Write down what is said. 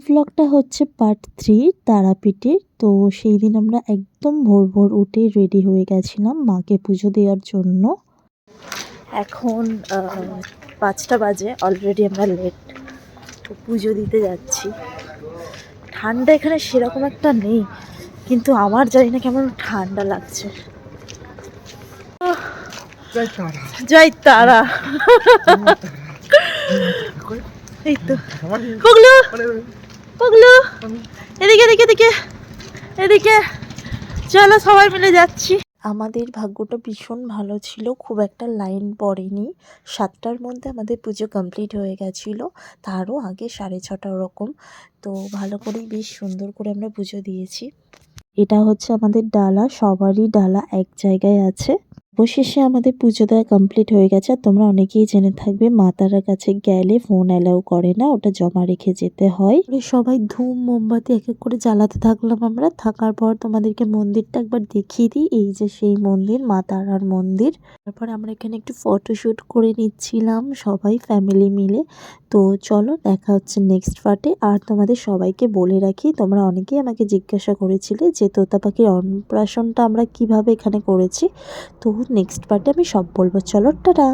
ব্লগটা হচ্ছে পার্ট 3 তারাপীঠে। তো সেই দিন আমরা একদম ভোর ভোর উঠে রেডি হয়ে গেছিলাম মাকে পুজো দেওয়ার জন্য। এখন 5টা বাজে, অলরেডি আমরা লেট। তো পুজো দিতে যাচ্ছি। ঠান্ডা এখানে সেরকম একটা নেই, কিন্তু আমার জানি না কেমন ঠান্ডা লাগছে। জয় তারা। এই তো পগলু পগলু, এদিকে এদিকে এদিকে এদিকে, চলো সবাই মিলে যাচ্ছি। আমাদের ভাগ্যটা ভীষণ ভালো ছিল, খুব একটা লাইন পড়েনি। 7টার মধ্যে আমাদের পুজো কমপ্লিট হয়ে গেছিলো, তারও আগে 6:30 ওরকম। তো ভালো করেই বেশ সুন্দর করে আমরা পুজো দিয়েছি। এটা হচ্ছে আমাদের ডালা, সবারই ডালা এক জায়গায় আছে। অবশেষে আমাদের পুজো দেওয়া কমপ্লিট হয়ে গেছে। আর তোমরা অনেকেই জেনে থাকবে মা তারার কাছে গেলে ফোন অ্যালাউ করে না, ওটা জমা রেখে যেতে হয়। সবাই ধূম মোমবাতি এক এক করে জ্বালাতে থাকলাম আমরা। থাকার পর তোমাদেরকে মন্দিরটা একবার দেখিয়ে দিই। এই যে সেই মন্দির, মা তারার মন্দির। তারপর আমরা এখানে একটু ফটোশুট করে নিচ্ছিলাম সবাই ফ্যামিলি মিলে। তো চলো দেখা হচ্ছে নেক্সট পার্টে। আর তোমাদের সবাইকে বলে রাখি, তোমরা অনেকেই আমাকে জিজ্ঞাসা করেছিলে যে তোতা পাখির অন্নপ্রাশনটা আমরা কিভাবে এখানে করেছি। তো নেক্সট পার্টে আমি সব বলবো। চলো টাটা।